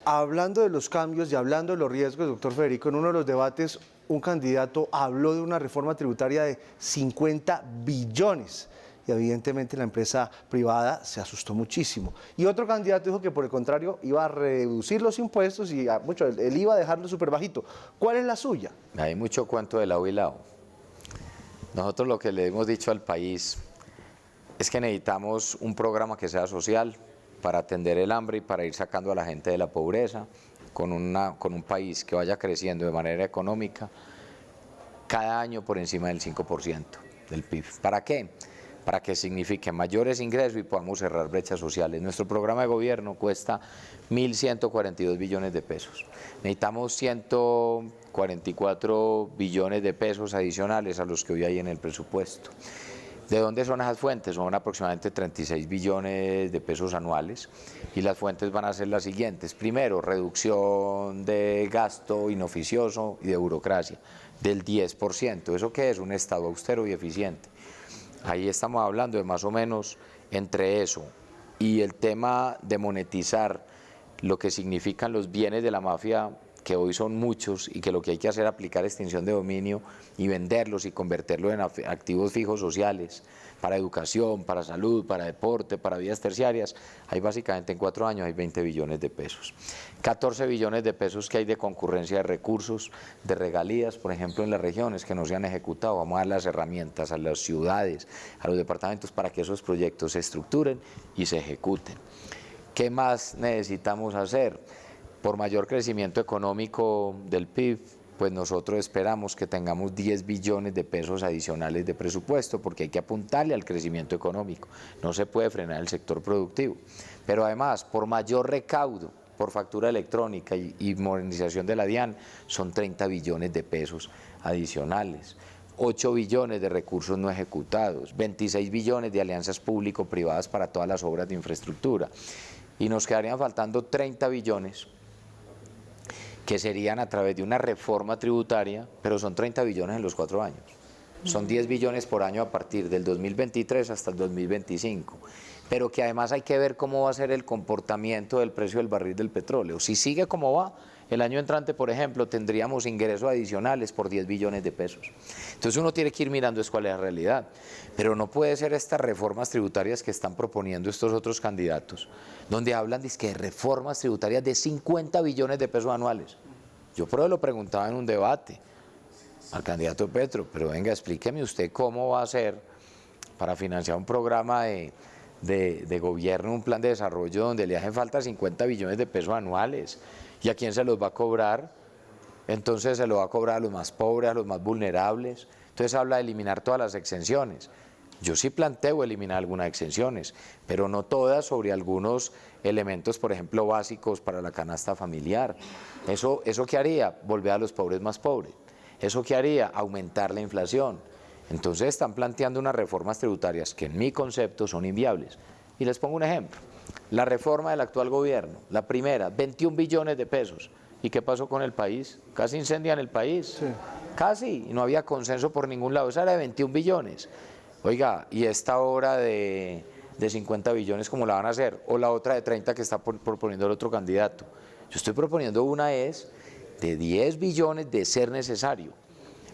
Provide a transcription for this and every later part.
Hablando de los cambios y hablando de los riesgos, doctor Federico, en uno de los debates un candidato habló de una reforma tributaria de 50 billones y evidentemente la empresa privada se asustó muchísimo. Y otro candidato dijo que por el contrario iba a reducir los impuestos y él iba a dejarlo súper bajito. ¿Cuál es la suya? Hay mucho cuento de lado y lado. Nosotros lo que le hemos dicho al país es que necesitamos un programa que sea social para atender el hambre y para ir sacando a la gente de la pobreza, con un país que vaya creciendo de manera económica cada año por encima del 5% del PIB. ¿Para qué? Para que signifique mayores ingresos y podamos cerrar brechas sociales. Nuestro programa de gobierno cuesta 1.142 billones de pesos. Necesitamos 144 billones de pesos adicionales a los que hoy hay en el presupuesto. ¿De dónde son esas fuentes? Son aproximadamente 36 billones de pesos anuales y las fuentes van a ser las siguientes. Primero, reducción de gasto inoficioso y de burocracia del 10%. ¿Eso qué es? Un Estado austero y eficiente. Ahí estamos hablando de más o menos entre eso y el tema de monetizar lo que significan los bienes de la mafia, que hoy son muchos y que lo que hay que hacer es aplicar extinción de dominio y venderlos y convertirlos en activos fijos sociales para educación, para salud, para deporte, para vías terciarias. Ahí básicamente en 4 años hay 20 billones de pesos. 14 billones de pesos que hay de concurrencia de recursos, de regalías, por ejemplo en las regiones que no se han ejecutado. Vamos a dar las herramientas a las ciudades, a los departamentos para que esos proyectos se estructuren y se ejecuten. ¿Qué más necesitamos hacer? Por mayor crecimiento económico del PIB, pues nosotros esperamos que tengamos 10 billones de pesos adicionales de presupuesto, porque hay que apuntarle al crecimiento económico, no se puede frenar el sector productivo. Pero además, por mayor recaudo, por factura electrónica y modernización de la DIAN, son 30 billones de pesos adicionales. 8 billones de recursos no ejecutados, 26 billones de alianzas público-privadas para todas las obras de infraestructura. Y nos quedarían faltando 30 billones que serían a través de una reforma tributaria, pero son 30 billones en los 4 años. Son 10 billones por año a partir del 2023 hasta el 2025. Pero que además hay que ver cómo va a ser el comportamiento del precio del barril del petróleo. Si sigue como va, el año entrante, por ejemplo, tendríamos ingresos adicionales por 10 billones de pesos. Entonces uno tiene que ir mirando cuál es la realidad. Pero no puede ser estas reformas tributarias que están proponiendo estos otros candidatos, donde hablan de reformas tributarias de 50 billones de pesos anuales. Yo por eso lo preguntaba en un debate al candidato Petro, pero venga, explíqueme usted cómo va a hacer para financiar un programa de gobierno, un plan de desarrollo donde le hacen falta 50 billones de pesos anuales. ¿Y a quién se los va a cobrar? Entonces se lo va a cobrar a los más pobres, a los más vulnerables. Entonces habla de eliminar todas las exenciones. Yo sí planteo eliminar algunas exenciones, pero no todas, sobre algunos elementos, por ejemplo, básicos para la canasta familiar. ¿Eso qué haría? Volver a los pobres más pobres. ¿Eso qué haría? Aumentar la inflación. Entonces están planteando unas reformas tributarias que en mi concepto son inviables. Y les pongo un ejemplo. La reforma del actual gobierno, la primera, 21 billones de pesos. ¿Y qué pasó con el país? Casi incendian el país. Sí. Casi, y no había consenso por ningún lado. Esa era de 21 billones. Oiga, ¿y esta obra de 50 billones cómo la van a hacer? O la otra de 30 que está proponiendo el otro candidato. Yo estoy proponiendo una de 10 billones de ser necesario,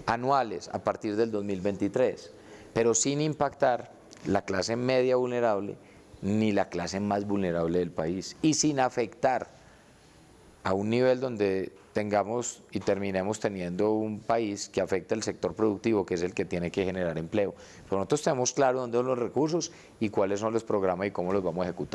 anuales a partir del 2023, pero sin impactar la clase media vulnerable ni la clase más vulnerable del país y sin afectar a un nivel donde tengamos y terminemos teniendo un país que afecta el sector productivo, que es el que tiene que generar empleo. Pero nosotros tenemos claro dónde son los recursos y cuáles son los programas y cómo los vamos a ejecutar.